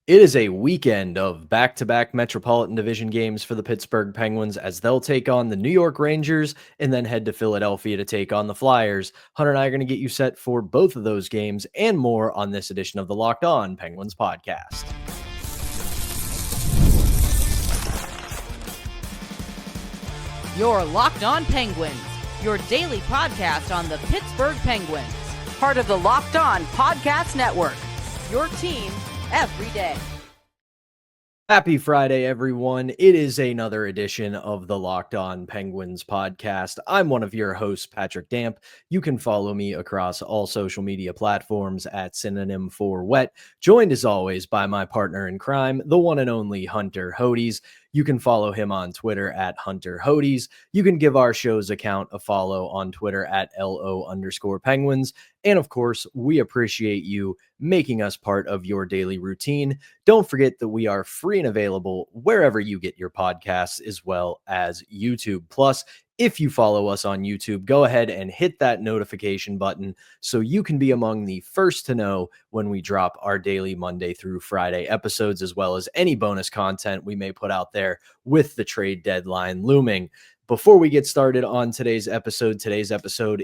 It is a weekend of back-to-back Metropolitan Division games for the Pittsburgh Penguins as they'll take on the New York Rangers and then head to Philadelphia to take on the Flyers. Hunter and I are going to get you set for both of those games and more on this edition of the Locked On Penguins podcast. Your Locked On Penguins, your daily podcast on the Pittsburgh Penguins, part of the Locked On Podcast Network, your team every day. Happy Friday, everyone. It is another edition of the Locked On Penguins podcast. I'm one of your hosts, Patrick Damp. You can follow me across all social media platforms at synonym for wet, joined as always by my partner in crime, the one and only Hunter Hodes. You can follow him on Twitter at Hunter Hodes. You can give our show's account a follow on Twitter at LO_Penguins. And of course, we appreciate you making us part of your daily routine. Don't forget that we are free and available wherever you get your podcasts, as well as YouTube. Plus, if you follow us on YouTube, go ahead and hit that notification button so you can be among the first to know when we drop our daily Monday through Friday episodes, as well as any bonus content we may put out there with the trade deadline looming. Before we get started on today's episode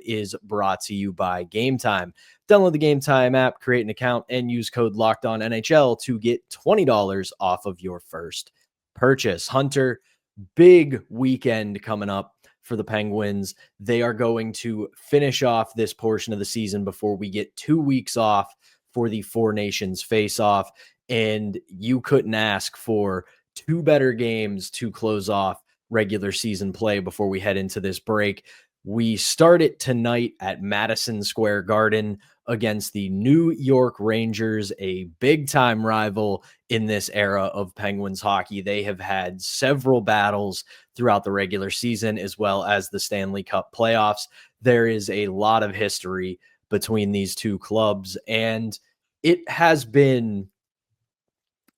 is brought to you by Gametime. Download the Gametime app, create an account, and use code LOCKEDONNHL to get $20 off of your first purchase. Hunter, big weekend coming up for the Penguins. They are going to finish off this portion of the season before we get 2 weeks off for the Four Nations face-off, and you couldn't ask for two better games to close off regular season play before we head into this break. We start it tonight at Madison Square Garden against the New York Rangers, a big-time rival in this era of Penguins hockey. They have had several battles throughout the regular season as well as the Stanley Cup playoffs. There is a lot of history between these two clubs, and it has been,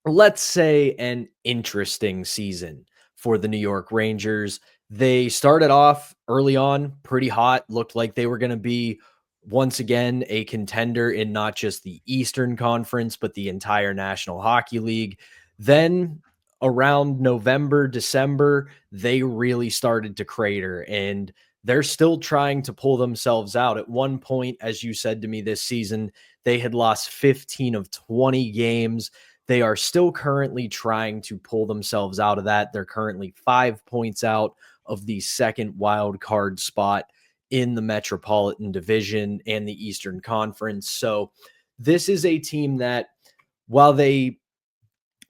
let's say, an interesting season for the New York Rangers. They started off early on pretty hot, looked like they were going to be once again a contender in not just the Eastern Conference, but the entire National Hockey League. Then around November, December, they really started to crater, and they're still trying to pull themselves out. At one point, as you said to me this season, they had lost 15 of 20 games. They are still currently trying to pull themselves out of that. They're currently 5 points out of the second wild card spot in the Metropolitan Division and the Eastern Conference. So this is a team that, while they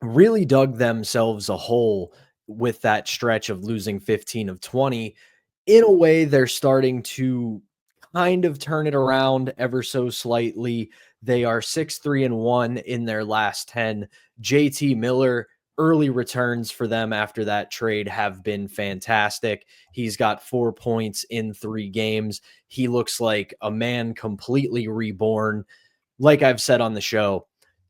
really dug themselves a hole with that stretch of losing 15 of 20, in a way, they're starting to kind of turn it around ever so slightly. They are 6-3-1 in their last 10. JT Miller, early returns for them after that trade have been fantastic. He's got 4 points in 3 games. He looks like a man completely reborn. Like I've said on the show,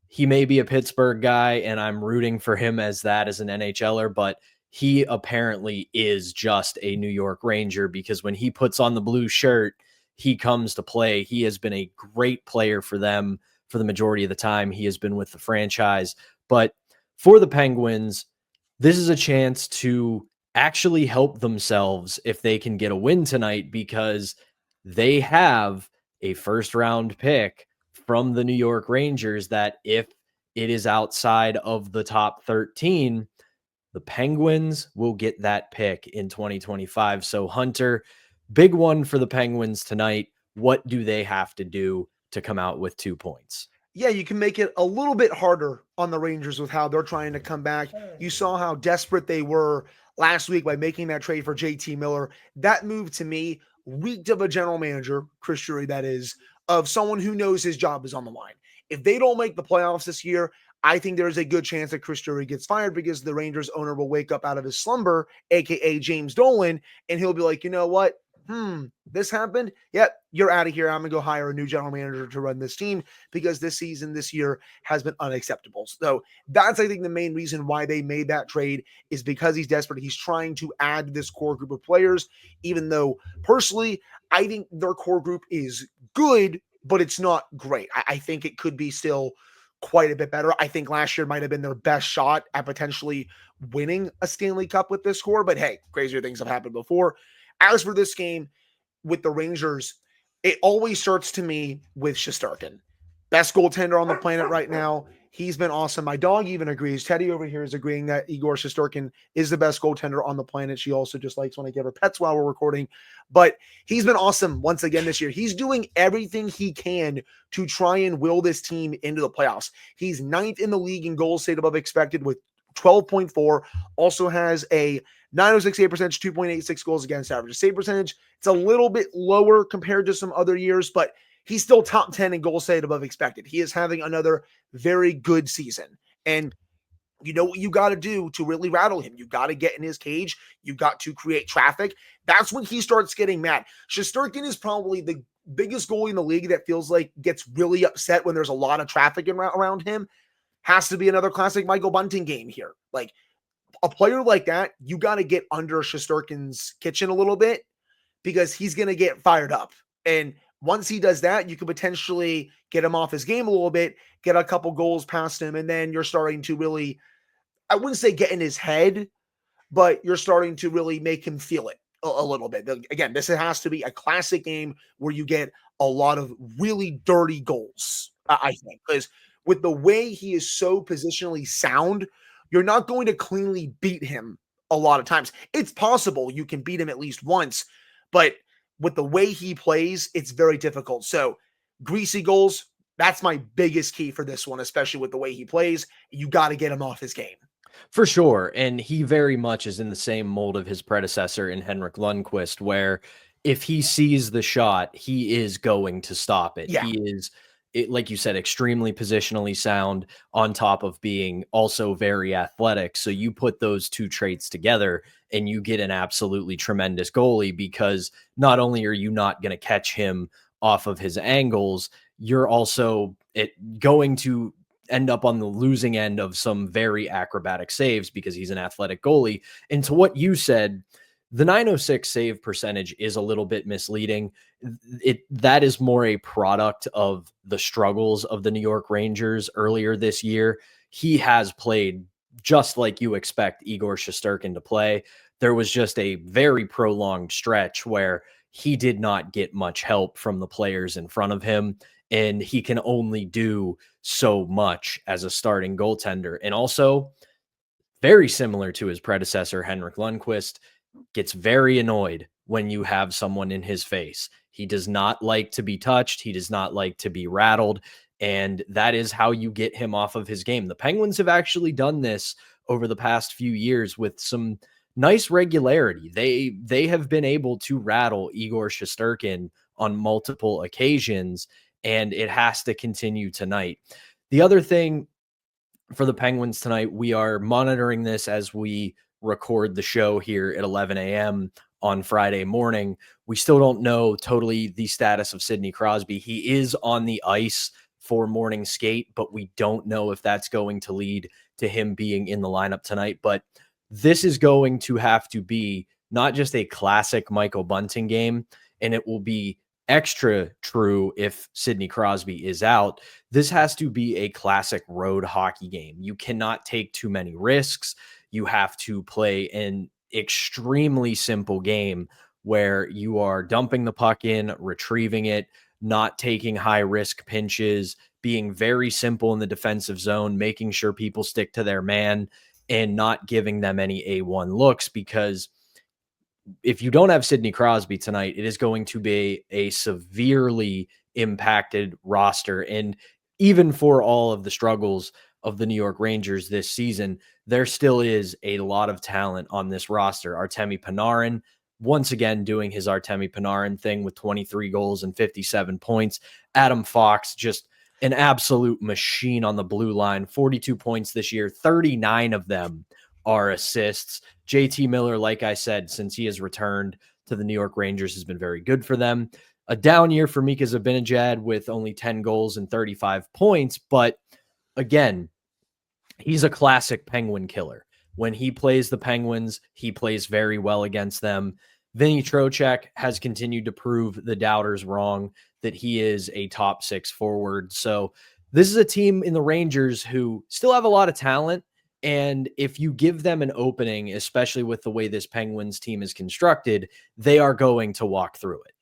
he may be a Pittsburgh guy, and I'm rooting for him as an NHLer, but he apparently is just a New York Ranger, because when he puts on the blue shirt, he comes to play. He has been a great player for them for the majority of the time he has been with the franchise. But for the Penguins, this is a chance to actually help themselves if they can get a win tonight, because they have a first-round pick from the New York Rangers that, if it is outside of the top 13, the Penguins will get that pick in 2025. So, Hunter, big one for the Penguins tonight. What do they have to do to come out with 2 points? Yeah, you can make it a little bit harder on the Rangers with how they're trying to come back. You saw how desperate they were last week by making that trade for JT Miller. That move, to me, reeked of a general manager, Chris Drury, that is, of someone who knows his job is on the line. If they don't make the playoffs this year, I think there's a good chance that Chris Drury gets fired, because the Rangers owner will wake up out of his slumber, aka James Dolan, and he'll be like, you know what? This happened. Yep, you're out of here. I'm going to go hire a new general manager to run this team, because this year has been unacceptable. So that's, I think, the main reason why they made that trade, is because he's desperate. He's trying to add this core group of players, even though personally, I think their core group is good, but it's not great. I think it could be still quite a bit better. I think last year might have been their best shot at potentially winning a Stanley Cup with this core, but hey, crazier things have happened before. As for this game with the Rangers, it always starts to me with Shesterkin. Best goaltender on the planet right now. He's been awesome. My dog even agrees. Teddy over here is agreeing that Igor Shesterkin is the best goaltender on the planet. She also just likes when I give her pets while we're recording. But he's been awesome once again this year. He's doing everything he can to try and will this team into the playoffs. He's 9th in the league in goals saved above expected with 12.4. Also has a 906 save percentage, 2.86 goals against average. Save percentage, it's a little bit lower compared to some other years, but he's still top 10 in goals saved above expected. He is having another very good season. And you know what you got to do to really rattle him? You got to get in his cage. You got to create traffic. That's when he starts getting mad. Shesterkin is probably the biggest goalie in the league that feels like gets really upset when there's a lot of traffic around him. Has to be another classic Michael Bunting game here. Like a player like that, you got to get under Shesterkin's kitchen a little bit because he's going to get fired up. And once he does that, you could potentially get him off his game a little bit, get a couple goals past him, and then you're starting to really, I wouldn't say get in his head, but you're starting to really make him feel it a little bit. Again, this has to be a classic game where you get a lot of really dirty goals, I think, because with the way he is so positionally sound, you're not going to cleanly beat him a lot of times. It's possible you can beat him at least once, but with the way he plays, it's very difficult. So greasy goals, that's my biggest key for this one, especially with the way he plays. You got to get him off his game. For sure. And he very much is in the same mold of his predecessor in Henrik Lundqvist, where if he sees the shot, he is going to stop it. Yeah. He is, like you said, extremely positionally sound on top of being also very athletic. So you put those two traits together and you get an absolutely tremendous goalie, because not only are you not going to catch him off of his angles, you're also going to end up on the losing end of some very acrobatic saves because he's an athletic goalie. And to what you said, the 906 save percentage is a little bit misleading. That is more a product of the struggles of the New York Rangers earlier this year. He has played just like you expect Igor Shesterkin to play. There was just a very prolonged stretch where he did not get much help from the players in front of him, and he can only do so much as a starting goaltender. And also, very similar to his predecessor, Henrik Lundqvist, gets very annoyed when you have someone in his face. He does not like to be touched. He does not like to be rattled. And that is how you get him off of his game. The Penguins have actually done this over the past few years with some nice regularity. They have been able to rattle Igor Shesterkin on multiple occasions, and it has to continue tonight. The other thing for the Penguins tonight, we are monitoring this as we record the show here at 11 a.m. on Friday morning. We still don't know totally the status of Sidney Crosby. He is on the ice for morning skate, but we don't know if that's going to lead to him being in the lineup tonight. But this is going to have to be not just a classic Michael Bunting game, and it will be extra true if Sidney Crosby is out. This has to be a classic road hockey game. You cannot take too many risks. You have to play an extremely simple game where you are dumping the puck in, retrieving it, not taking high risk pinches, being very simple in the defensive zone, making sure people stick to their man, and not giving them any A1 looks, because if you don't have Sidney Crosby tonight, it is going to be a severely impacted roster. And even for all of the struggles of the New York Rangers this season, there still is a lot of talent on this roster. Artemi Panarin, once again, doing his Artemi Panarin thing with 23 goals and 57 points. Adam Fox, just an absolute machine on the blue line, 42 points this year, 39 of them are assists. JT Miller, like I said, since he has returned to the New York Rangers, has been very good for them. A down year for Mika Zibanejad with only 10 goals and 35 points. But again, he's a classic Penguin killer. When he plays the Penguins, he plays very well against them. Vinny Trocheck has continued to prove the doubters wrong, that he is a top 6 forward. So This is a team in the Rangers who still have a lot of talent. And if you give them an opening, especially with the way this Penguins team is constructed, they are going to walk through it.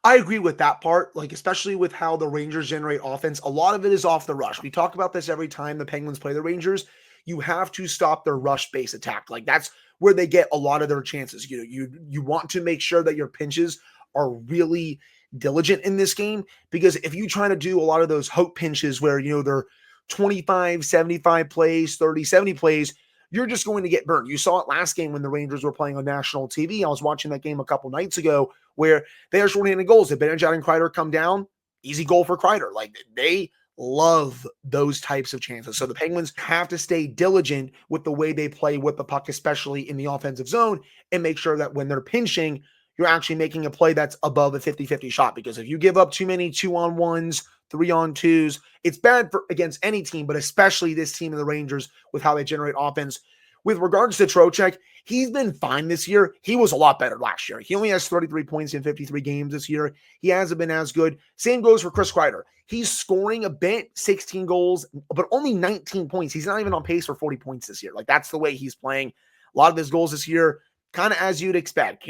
I agree with that part, like especially with how the Rangers generate offense. A lot of it is off the rush. We talk about this every time the Penguins play the Rangers. You have to stop their rush base attack. Like that's where they get a lot of their chances. You want to make sure that your pinches are really diligent in this game, because if you try to do a lot of those hope pinches where they're 25, 75 plays, 30, 70 plays, you're just going to get burned. You saw it last game when the Rangers were playing on national TV. I was watching that game a couple nights ago where they are shorthanded goals. If Benjamin and Kreider come down, easy goal for Kreider. Like they love those types of chances. So the Penguins have to stay diligent with the way they play with the puck, especially in the offensive zone, and make sure that when they're pinching, you're actually making a play that's above a 50-50 shot. Because if you give up too many 2-on-1s, 3-on-2s, it's bad for against any team, but especially this team of the Rangers with how they generate offense. With regards to Trocheck, he's been fine this year. He was a lot better last year. He only has 33 points in 53 games this year. He hasn't been as good. Same goes for Chris Kreider. He's scoring a bit, 16 goals, but only 19 points. He's not even on pace for 40 points this year. Like that's the way he's playing. A lot of his goals this year, kind of as you'd expect,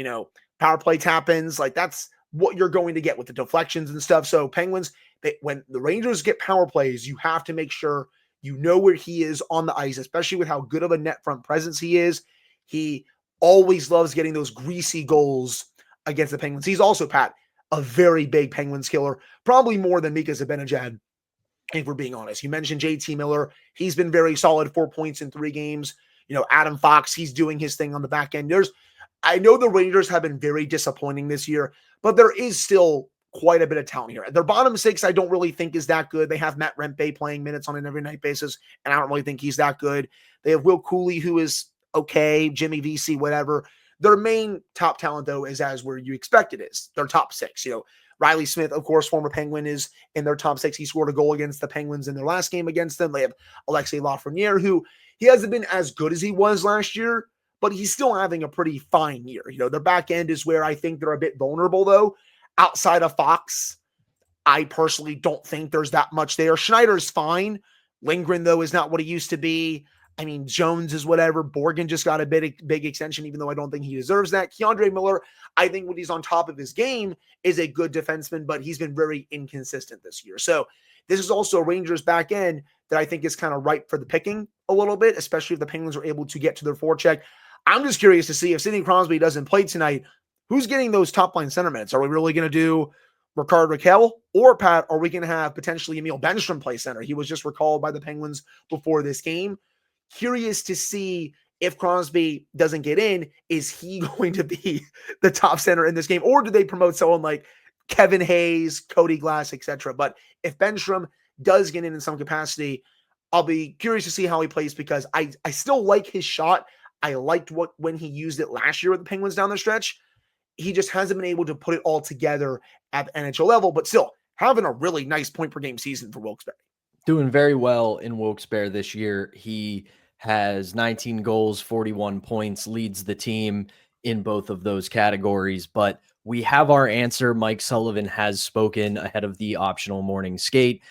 power play tap-ins. Like that's what you're going to get with the deflections and stuff. So Penguins, when the Rangers get power plays, you have to make sure you know where he is on the ice, especially with how good of a net front presence he is. He always loves getting those greasy goals against the Penguins. He's also, Pat, a very big Penguins killer, probably more than Mika Zibanejad, if we're being honest. You mentioned JT Miller. He's been very solid, 4 points in 3 games. Adam Fox, he's doing his thing on the back end. I know the Rangers have been very disappointing this year, but there is still quite a bit of talent here. Their bottom 6, I don't really think is that good. They have Matt Rempe playing minutes on an every night basis, and I don't really think he's that good. They have Will Cooley, who is okay, Jimmy VC, whatever. Their main top talent, though, is as where you expect it is. Their top 6. Riley Smith, of course, former Penguin, is in their top 6. He scored a goal against the Penguins in their last game against them. They have Alexei Lafreniere, who he hasn't been as good as he was last year, but he's still having a pretty fine year. Their back end is where I think they're a bit vulnerable, though. Outside of Fox, I personally don't think there's that much there. Schneider's fine. Lindgren, though, is not what he used to be. I mean, Jones is whatever. Borgen just got a big extension, even though I don't think he deserves that. Keandre Miller, I think when he's on top of his game, is a good defenseman, but he's been very inconsistent this year. So this is also a Rangers back end that I think is kind of ripe for the picking a little bit, especially if the Penguins are able to get to their forecheck. I'm just curious to see if Sidney Crosby doesn't play tonight, who's getting those top line center minutes? Are we really going to do Rickard Rakell, or Pat, are we going to have potentially Emil Bemstrom play center? He was just recalled by the Penguins before this game. Curious to see if Crosby doesn't get in, is he going to be the top center in this game? Or do they promote someone like Kevin Hayes, Cody Glass, etc.? But if Bemstrom does get in some capacity, I'll be curious to see how he plays, because I still like his shot. I liked when he used it last year with the Penguins down the stretch. He just hasn't been able to put it all together at the NHL level, but still having a really nice point per game season for Wilkes-Barre. Doing very well in Wilkes-Barre this year. He has 19 goals, 41 points, leads the team in both of those categories. But we have our answer. Mike Sullivan has spoken ahead of the optional morning skate.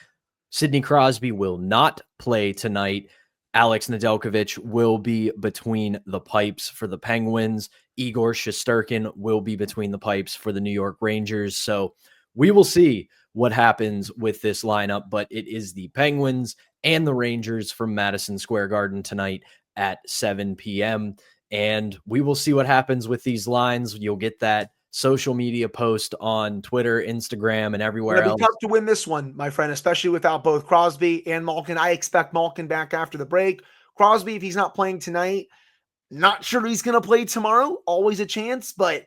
Sidney Crosby will not play tonight. Alex Nedeljkovic will be between the pipes for the Penguins. Igor Shesterkin will be between the pipes for the New York Rangers. So we will see what happens with this lineup, but it is the Penguins and the Rangers from Madison Square Garden tonight at 7 p.m. And we will see what happens with these lines. You'll get that social media post on Twitter, Instagram, and everywhere else. It'll be tough to win this one, my friend, especially without both Crosby and Malkin. I expect Malkin back after the break. Crosby, if he's not playing tonight, not sure he's going to play tomorrow. Always a chance, but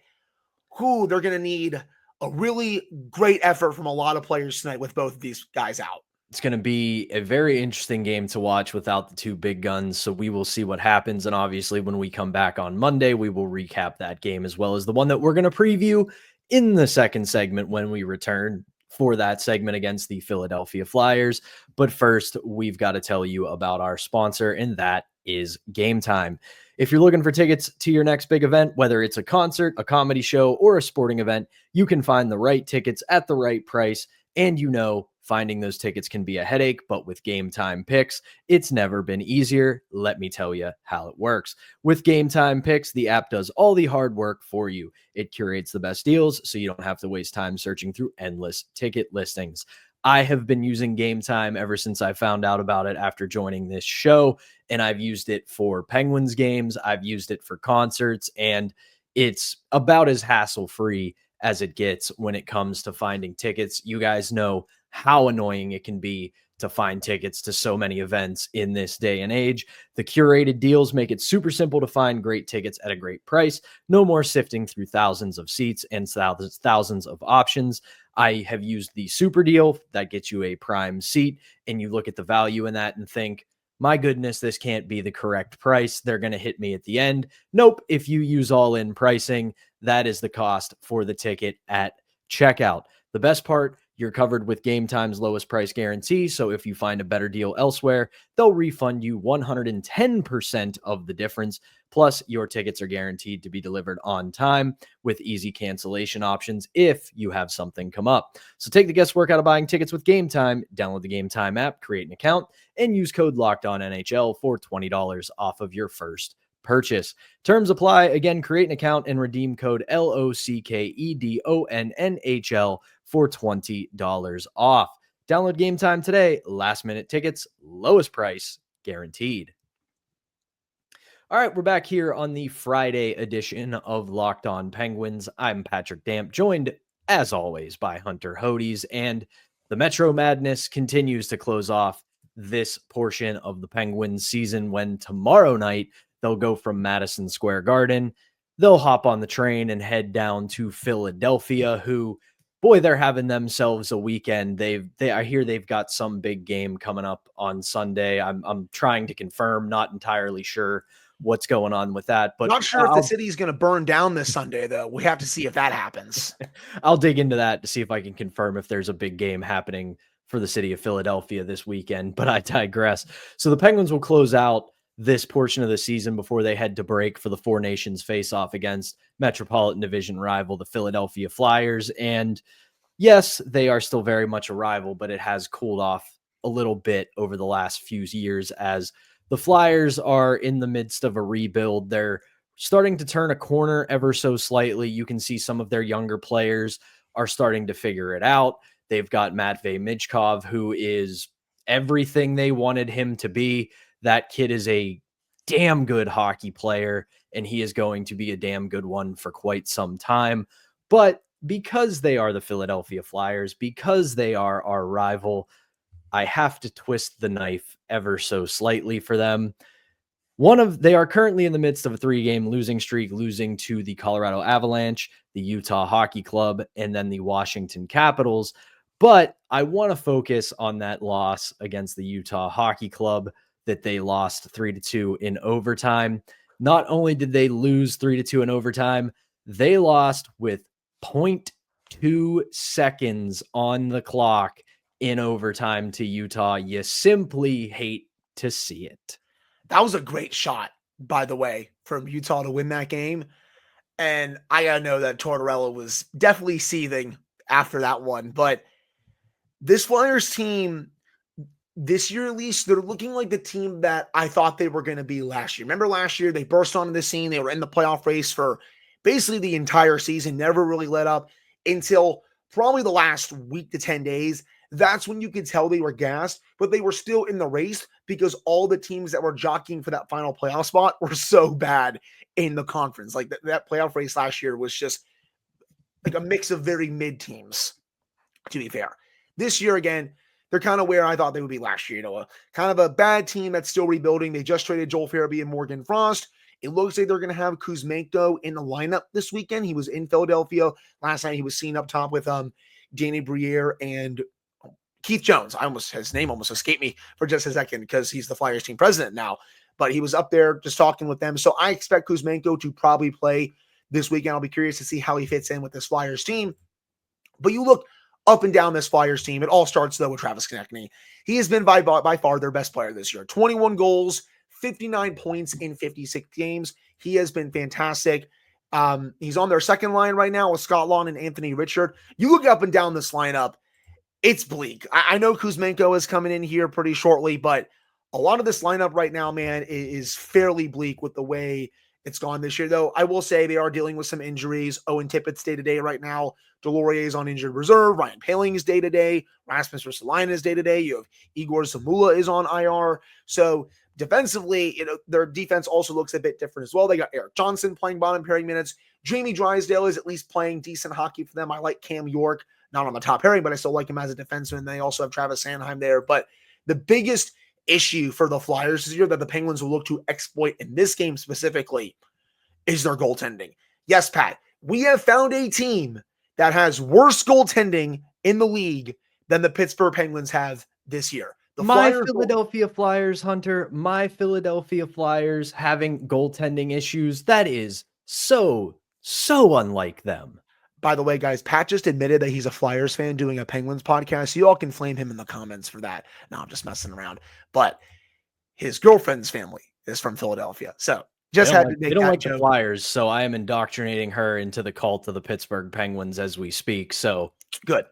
they're going to need a really great effort from a lot of players tonight with both of these guys out. It's going to be a very interesting game to watch without the two big guns, so we will see what happens. And obviously, when we come back on Monday, we will recap that game as well as the one that we're going to preview in the second segment when we return for that segment against the Philadelphia Flyers. But first, we've got to tell you about our sponsor, and that is Gametime. If you're looking for tickets to your next big event, whether it's a concert, a comedy show, or a sporting event, you can find the right tickets at the right price. And Finding those tickets can be a headache, but with Game Time picks, it's never been easier. Let me tell you how it works. With Game Time picks, the app does all the hard work for you. It curates the best deals so you don't have to waste time searching through endless ticket listings. I have been using Game Time ever since I found out about it after joining this show, and I've used it for Penguins games. I've used it for concerts, and it's about as hassle-free as it gets when it comes to finding tickets. You guys know how annoying it can be to find tickets to so many events in this day and age. The curated deals make it super simple to find great tickets at a great price. No more sifting through thousands of seats and thousands of options. I have used the super deal that gets you a prime seat, and you look at the value in that and think, my goodness, this can't be the correct price. They're going to hit me at the end. Nope. If you use all-in pricing, that is the cost for the ticket at checkout. The best part, you're covered with Game Time's lowest price guarantee. So if you find a better deal elsewhere, they'll refund you 110% of the difference. Plus, your tickets are guaranteed to be delivered on time with easy cancellation options if you have something come up. So take the guesswork out of buying tickets with Game Time. Download the Game Time app, create an account, and use code LOCKEDONNHL for $20 off of your first purchase. Terms apply. Again, create an account and redeem code LOCKEDONNHL for $20 off. Download Game Time today. Last minute tickets, lowest price guaranteed. All right, we're back here on the Friday edition of Locked On Penguins. I'm Patrick Damp, joined as always by Hunter Hodes, and the Metro Madness continues to close off this portion of the Penguins season when tomorrow night they'll go from Madison Square Garden. They'll hop on the train and head down to Philadelphia, who, boy, they're having themselves a weekend. I hear they've got some big game coming up on Sunday. I'm trying to confirm, not entirely sure what's going on with that, but not sure if the city's going to burn down this Sunday, though. We have to see if that happens. I'll dig into that to see if I can confirm if there's a big game happening for the city of Philadelphia this weekend, but I digress. So the Penguins will close out this portion of the season before they head to break for the Four Nations face-off against Metropolitan Division rival, the Philadelphia Flyers. And yes, they are still very much a rival, but it has cooled off a little bit over the last few years as the Flyers are in the midst of a rebuild. They're starting to turn a corner ever so slightly. You can see some of their younger players are starting to figure it out. They've got Matvei Michkov, who is everything they wanted him to be. That kid is a damn good hockey player, and he is going to be a damn good one for quite some time. But because they are the Philadelphia Flyers, because they are our rival, I have to twist the knife ever so slightly for them. They are currently in the midst of a 3-game losing streak, losing to the Colorado Avalanche, the Utah Hockey Club, and then the Washington Capitals. But I want to focus on that loss against the Utah Hockey Club that they lost 3-2 in overtime. Not only did they lose 3-2 in overtime, they lost with 0.2 seconds on the clock in overtime to Utah. You simply hate to see it. That was a great shot, by the way, from Utah to win that game. And I got to know that Tortorella was definitely seething after that one. But this Flyers team, this year at least, they're looking like the team that I thought they were going to be last year. Remember last year, they burst onto the scene. They were in the playoff race for basically the entire season, never really let up until probably the last week to 10 days. That's when you could tell they were gassed, but they were still in the race because all the teams that were jockeying for that final playoff spot were so bad in the conference. Like that playoff race last year was just like a mix of very mid teams, to be fair. This year, again, they're kind of where I thought they would be last year. Kind of a bad team that's still rebuilding. They just traded Joel Farabee and Morgan Frost. It looks like they're going to have Kuzmenko in the lineup this weekend. He was in Philadelphia. Last night he was seen up top with Danny Briere and Keith Jones. His name almost escaped me for just a second because he's the Flyers team president now. But he was up there just talking with them. So I expect Kuzmenko to probably play this weekend. I'll be curious to see how he fits in with this Flyers team. But you look up and down this Flyers team. It all starts, though, with Travis Konechny. He has been by far their best player this year. 21 goals, 59 points in 56 games. He has been fantastic. He's on their second line right now with Scott Lawn and Anthony Richard. You look up and down this lineup, It's bleak. I know Kuzmenko is coming in here pretty shortly, but a lot of this lineup right now, man, is fairly bleak with the way it's gone this year. Though I will say they are dealing with some injuries. Owen Tippett's day-to-day right now. Delorier is on injured reserve. Ryan Paling is day-to-day. Rasmus Ristolainen is day-to-day. You have Igor Zamula is on IR. So defensively, their defense also looks a bit different as well. They got Eric Johnson playing bottom pairing minutes. Jamie Drysdale is at least playing decent hockey for them. I like Cam York, not on the top pairing, but I still like him as a defenseman. They also have Travis Sanheim there. But the biggest issue for the Flyers this year that the Penguins will look to exploit in this game specifically is their goaltending. Yes, Pat, we have found a team that has worse goaltending in the league than the Pittsburgh Penguins have this year. My Philadelphia Flyers, Hunter, my Philadelphia Flyers having goaltending issues. That is so unlike them. By the way, guys, Pat just admitted that he's a Flyers fan doing a Penguins podcast. You all can flame him in the comments for that. No, I'm just messing around. But his girlfriend's family is from Philadelphia. So just had to make that joke. They don't like the Flyers, so I am indoctrinating her into the cult of the Pittsburgh Penguins as we speak. So good.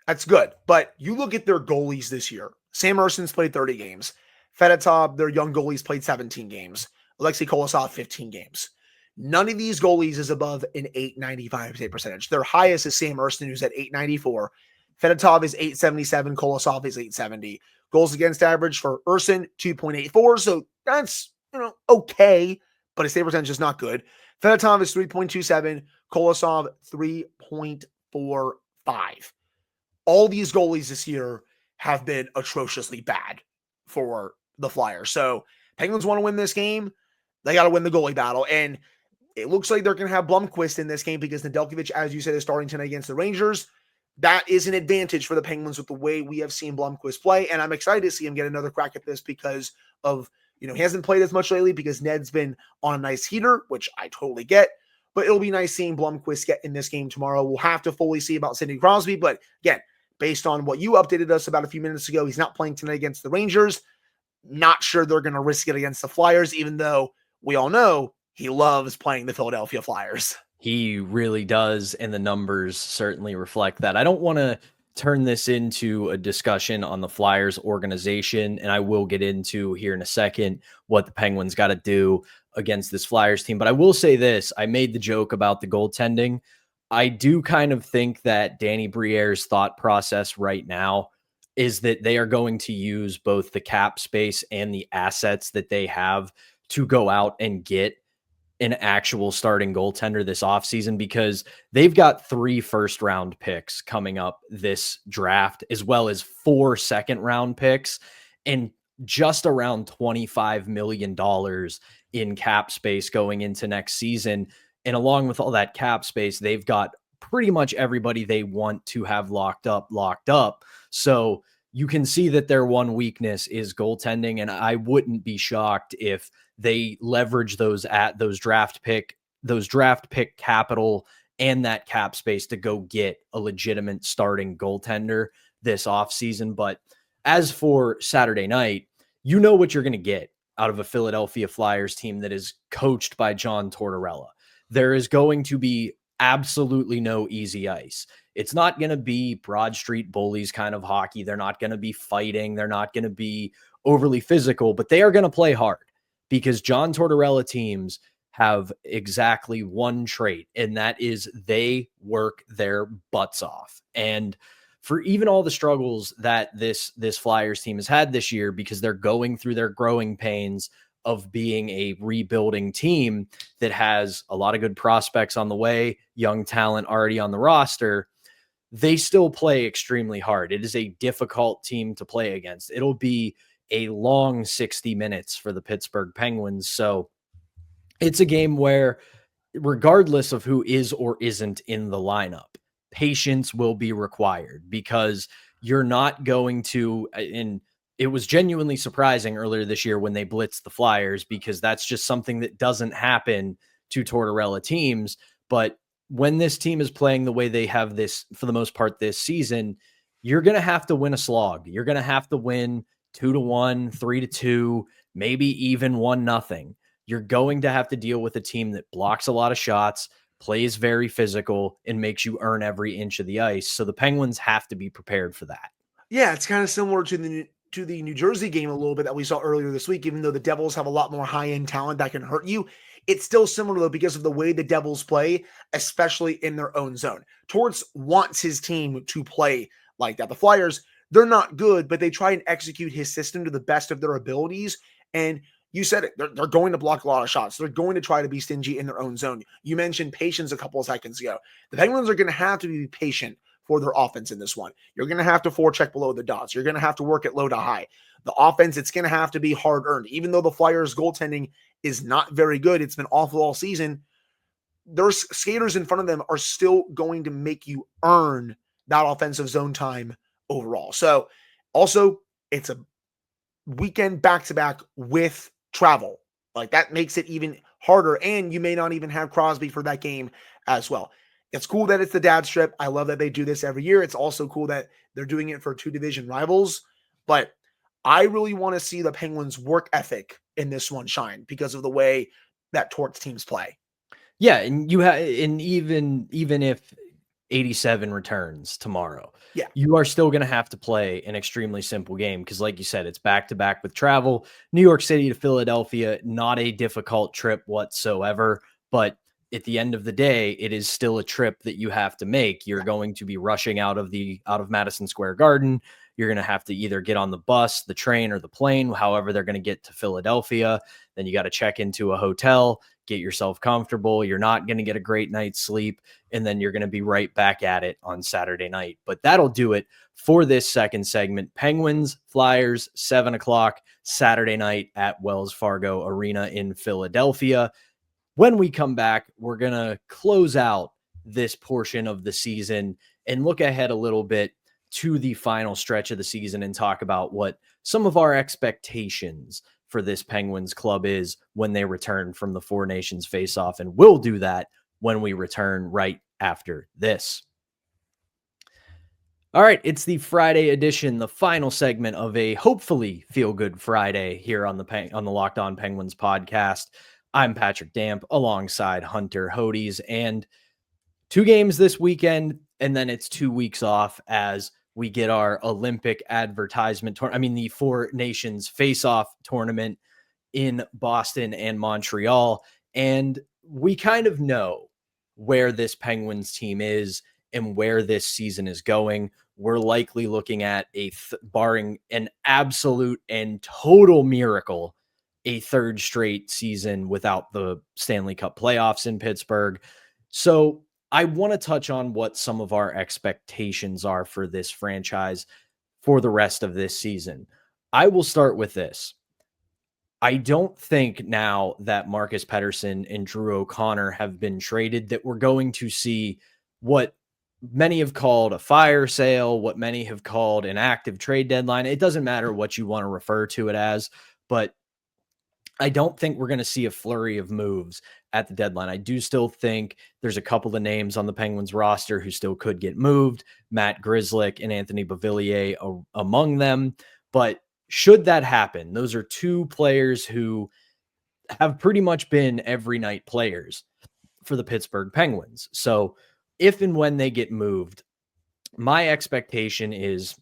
That's good. But you look at their goalies this year. Sam Erson's played 30 games. Fedotov, their young goalies, played 17 games. Alexei Kolosov, 15 games. None of these goalies is above an .895 save percentage. Their highest is Sam Ersson, who's at .894. Fedotov is .877. Kolosov is .870. Goals against average for Ersson, 2.84. So that's, okay, but his save percentage is not good. Fedotov is 3.27. Kolosov, 3.45. All these goalies this year have been atrociously bad for the Flyers. So Penguins want to win this game. They got to win the goalie battle. And it looks like they're going to have Blomqvist in this game because Nedeljkovic, as you said, is starting tonight against the Rangers. That is an advantage for the Penguins with the way we have seen Blomqvist play. And I'm excited to see him get another crack at this because of, he hasn't played as much lately because Ned's been on a nice heater, which I totally get. But it'll be nice seeing Blomqvist get in this game tomorrow. We'll have to fully see about Sidney Crosby. But again, based on what you updated us about a few minutes ago, he's not playing tonight against the Rangers. Not sure they're going to risk it against the Flyers, even though we all know he loves playing the Philadelphia Flyers. He really does, and the numbers certainly reflect that. I don't want to turn this into a discussion on the Flyers organization, and I will get into here in a second what the Penguins got to do against this Flyers team. But I will say this. I made the joke about the goaltending. I do kind of think that Danny Briere's thought process right now is that they are going to use both the cap space and the assets that they have to go out and get an actual starting goaltender this offseason, because they've got 3 first-round picks coming up this draft, as well as 4 second-round picks, and just around $25 million in cap space going into next season. And along with all that cap space, they've got pretty much everybody they want to have locked up. So you can see that their one weakness is goaltending, and I wouldn't be shocked if they leverage those draft pick capital and that cap space to go get a legitimate starting goaltender this offseason. But as for Saturday night, you know what you're going to get out of a Philadelphia Flyers team that is coached by John Tortorella. There is going to be absolutely no easy ice. It's not going to be Broad Street Bullies kind of hockey. They're not going to be fighting. They're not going to be overly physical, but they are going to play hard because John Tortorella teams have exactly one trait, and that is they work their butts off. And for even all the struggles that this Flyers team has had this year, because they're going through their growing pains of being a rebuilding team that has a lot of good prospects on the way, young talent already on the roster, they still play extremely hard. It is a difficult team to play against. It'll be a long 60 minutes for the Pittsburgh Penguins. So it's a game where, regardless of who is or isn't in the lineup, patience will be required, because you're not going to, and it was genuinely surprising earlier this year when they blitzed the Flyers, because that's just something that doesn't happen to Tortorella teams. But when this team is playing the way they have this for the most part this season, you're going to have to win a slog. You're going to have to win 2-1, 3-2, maybe even 1-0. You're going to have to deal with a team that blocks a lot of shots, plays very physical, and makes you earn every inch of the ice. So the Penguins have to be prepared for that. Yeah, it's kind of similar to the New Jersey game a little bit that we saw earlier this week. Even though the Devils have a lot more high-end talent that can hurt you, it's still similar though because of the way the Devils play, especially in their own zone. Torts wants his team to play like that. The Flyers, they're not good, but they try and execute his system to the best of their abilities. And you said it, they're going to block a lot of shots. They're going to try to be stingy in their own zone. You mentioned patience a couple of seconds ago. The Penguins are going to have to be patient for their offense in this one. You're going to have to forecheck below the dots. You're going to have to work at low to high. The offense, it's going to have to be hard earned. Even though the Flyers goaltending is not very good, it's been awful all season, their skaters in front of them are still going to make you earn that offensive zone time overall. So also, it's a weekend back-to-back with travel. Like that makes it even harder. And you may not even have Crosby for that game as well. It's cool that it's the dad strip. I love that they do this every year. It's also cool that they're doing it for 2 division rivals. But I really want to see the Penguins' work ethic in this one shine because of the way that Torts teams play. Yeah, and you have, and even if 87 returns tomorrow, yeah, you are still going to have to play an extremely simple game because, like you said, it's back to back with travel. New York City to Philadelphia, not a difficult trip whatsoever, but at the end of the day, it is still a trip that you have to make. You're going to be rushing out of Madison Square Garden. You're going to have to either get on the bus, the train, or the plane, however they're going to get to Philadelphia. Then you got to check into a hotel, get yourself comfortable. You're not going to get a great night's sleep, and then you're going to be right back at it on Saturday night. But that'll do it for this second segment. Penguins, Flyers, 7 o'clock Saturday night at Wells Fargo Arena in Philadelphia. When we come back, we're going to close out this portion of the season and look ahead a little bit to the final stretch of the season and talk about what some of our expectations for this Penguins club is when they return from the Four Nations face-off. And we'll do that when we return right after this. All right, it's the Friday edition, the final segment of a hopefully feel-good Friday here on the Locked On Penguins podcast. I'm Patrick Damp alongside Hunter Hodes, and 2 games this weekend, and then it's 2 weeks off as we get our Olympic advertisement the Four Nations face-off tournament in Boston and Montreal. And we kind of know where this Penguins team is and where this season is going. We're likely looking at barring an absolute and total miracle, a 3rd straight season without the Stanley Cup playoffs in Pittsburgh. So I want to touch on what some of our expectations are for this franchise for the rest of this season. I will start with this. I don't think now that Marcus Pettersson and Drew O'Connor have been traded that we're going to see what many have called a fire sale, what many have called an active trade deadline. It doesn't matter what you want to refer to it as, but I don't think we're going to see a flurry of moves at the deadline. I do still think there's a couple of names on the Penguins roster who still could get moved, Matt Grzelcyk and Anthony Beauvillier among them. But should that happen, those are 2 players who have pretty much been every night players for the Pittsburgh Penguins. So if and when they get moved, my expectation is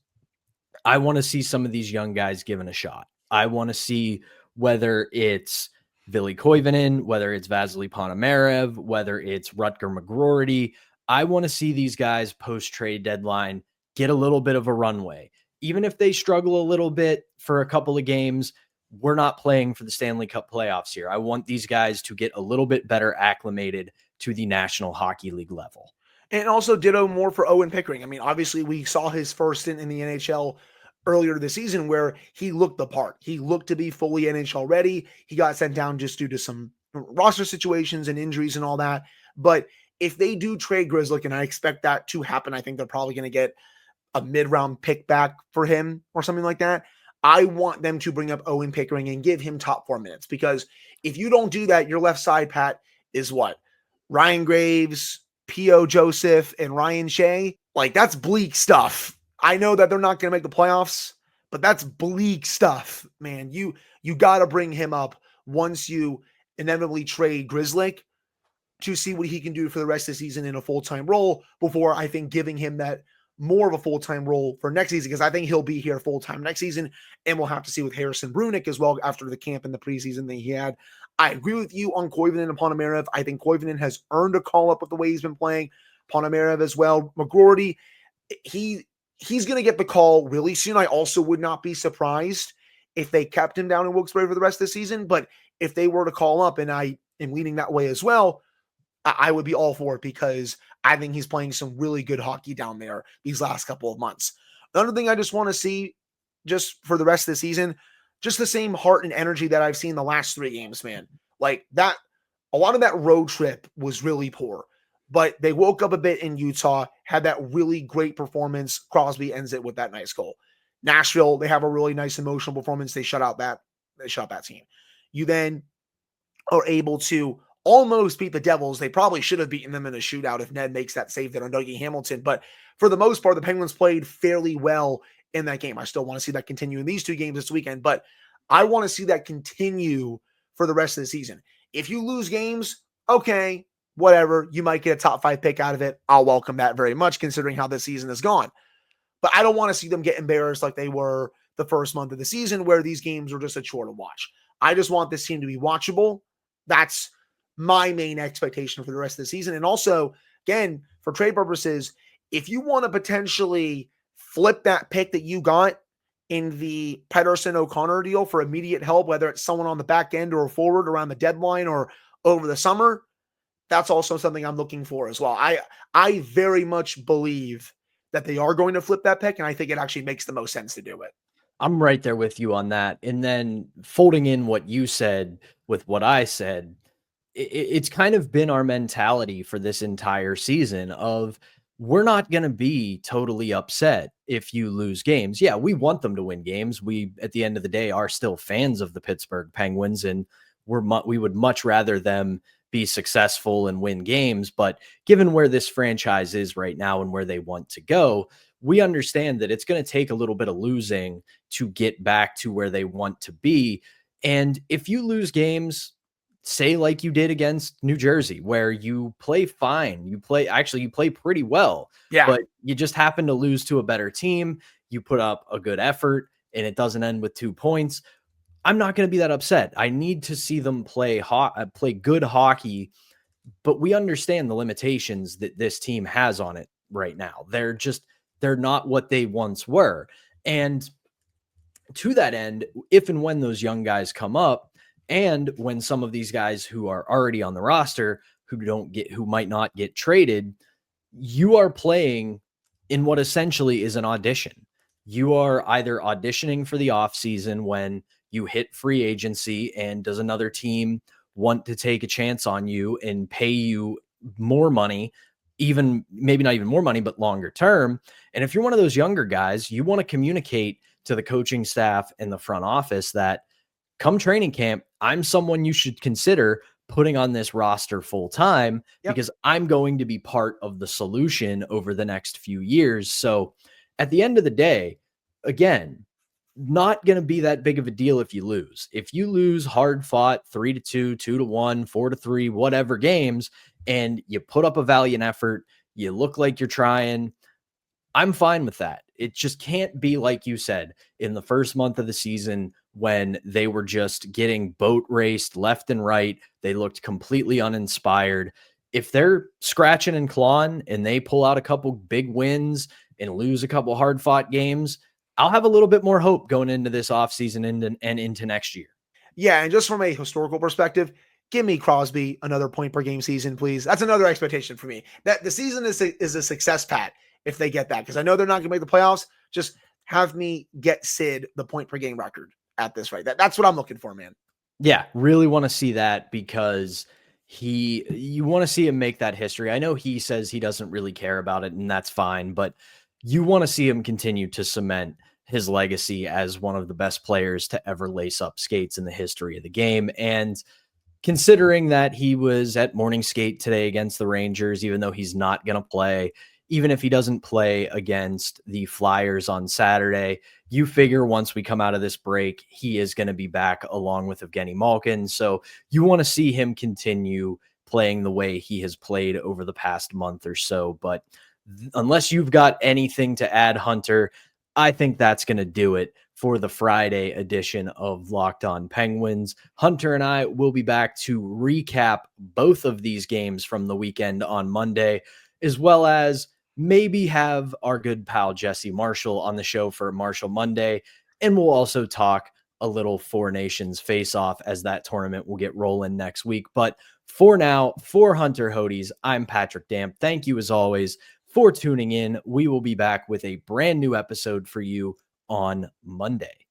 I want to see some of these young guys given a shot. I want to see whether it's Ville Koivunen, whether it's Vasily Ponomarev, whether it's Rutger McGroarty. I want to see these guys post-trade deadline get a little bit of a runway. Even if they struggle a little bit for a couple of games, we're not playing for the Stanley Cup playoffs here. I want these guys to get a little bit better acclimated to the National Hockey League level. And also ditto more for Owen Pickering. I mean, obviously we saw his first stint in the NHL earlier this season where he looked the part. He looked to be fully NHL ready. He got sent down just due to some roster situations and injuries and all that. But if they do trade Grzelcyk, and I expect that to happen, I think they're probably going to get a mid-round pick back for him or something like that. I want them to bring up Owen Pickering and give him top 4 minutes, because if you don't do that, your left side, Pat, is what? Ryan Graves, P.O. Joseph, and Ryan Shea. Like, that's bleak stuff. I know that they're not going to make the playoffs, but that's bleak stuff, man. You got to bring him up once you inevitably trade Grzelcyk. to see what he can do for the rest of the season in a full-time role before I think giving him that more of a full-time role for next season, because I think he'll be here full-time next season, and we'll have to see with Harrison Brunick as well after the camp in the preseason that he had. I agree with you on Koivunen and Ponomarev. I think Koivunen has earned a call-up with the way he's been playing. Ponomarev as well. McGroarty, he's going to get the call really soon. I also would not be surprised if they kept him down in Wilkes-Barre for the rest of the season, but if they were to call up, and I am leaning that way as well, I would be all for it, because I think he's playing some really good hockey down there these last couple of months. Another thing I just want to see just for the rest of the season, just the same heart and energy that I've seen the last 3 games, man. Like that, a lot of that road trip was really poor, but they woke up a bit in Utah, had that really great performance. Crosby ends it with that nice goal. Nashville, they have a really nice emotional performance. They shut out that team. You then are able to almost beat the Devils. They probably should have beaten them in a shootout if Ned makes that save there on Dougie Hamilton. But for the most part, the Penguins played fairly well in that game. I still want to see that continue in these 2 games this weekend, but I want to see that continue for the rest of the season. If you lose games, okay, whatever. You might get a top 5 pick out of it. I'll welcome that very much, considering how this season has gone. But I don't want to see them get embarrassed like they were the first month of the season, where these games were just a chore to watch. I just want this team to be watchable. That's my main expectation for the rest of the season. And also, again, for trade purposes, if you want to potentially flip that pick that you got in the Pettersson-O'Connor deal for immediate help, whether it's someone on the back end or a forward around the deadline or over the summer, that's also something I'm looking for as well. I very much believe that they are going to flip that pick, and I think it actually makes the most sense to do it. I'm right there with you on that. And then folding in what you said with what I said, it's kind of been our mentality for this entire season of, we're not going to be totally upset if you lose games. Yeah, we want them to win games. We, at the end of the day, are still fans of the Pittsburgh Penguins, and we would much rather them be successful and win games. But given where this franchise is right now and where they want to go, we understand that it's going to take a little bit of losing to get back to where they want to be. And if you lose games, say like you did against New Jersey, where you play fine, you play pretty well, but you just happen to lose to a better team, you put up a good effort, and it doesn't end with 2 points, I'm not going to be that upset. I need to see them play good hockey, but we understand the limitations that this team has on it right now. They're not what they once were. And to that end, if and when those young guys come up, and when some of these guys who are already on the roster who might not get traded, you are playing in what essentially is an audition. You are either auditioning for the offseason when you hit free agency, and does another team want to take a chance on you and pay you more money, even maybe not even more money, but longer term. And if you're one of those younger guys, you want to communicate to the coaching staff and the front office that come training camp, I'm someone you should consider putting on this roster full time, because I'm going to be part of the solution over the next few years. So at the end of the day, again, not going to be that big of a deal if you lose. If you lose hard fought 3-2, 2-1, 4-3, whatever games, and you put up a valiant effort, you look like you're trying, I'm fine with that. It just can't be like you said in the first month of the season, when they were just getting boat raced left and right. They looked completely uninspired. If they're scratching and clawing and they pull out a couple big wins and lose a couple hard fought games, I'll have a little bit more hope going into this offseason and into next year. Yeah, and just from a historical perspective, give me Crosby another point per game season, please. That's another expectation for me. That the season is a success, Pat, if they get that, because I know they're not going to make the playoffs. Just have me get Sid the point per game record at this rate. That's what I'm looking for, man. Yeah, really want to see that, because you want to see him make that history. I know he says he doesn't really care about it, and that's fine, but you want to see him continue to cement his legacy as one of the best players to ever lace up skates in the history of the game. And considering that he was at morning skate today against the Rangers, even though he's not going to play, even if he doesn't play against the Flyers on Saturday, you figure once we come out of this break, he is going to be back along with Evgeny Malkin. So you want to see him continue playing the way he has played over the past month or so. But unless you've got anything to add, Hunter, I think that's going to do it for the Friday edition of Locked On Penguins. Hunter and I will be back to recap both of these games from the weekend on Monday, as well as maybe have our good pal Jesse Marshall on the show for Marshall Monday. And we'll also talk a little Four Nations face-off as that tournament will get rolling next week. But for now, for Hunter Hodes, I'm Patrick Damp. Thank you as always for tuning in. We will be back with a brand new episode for you on Monday.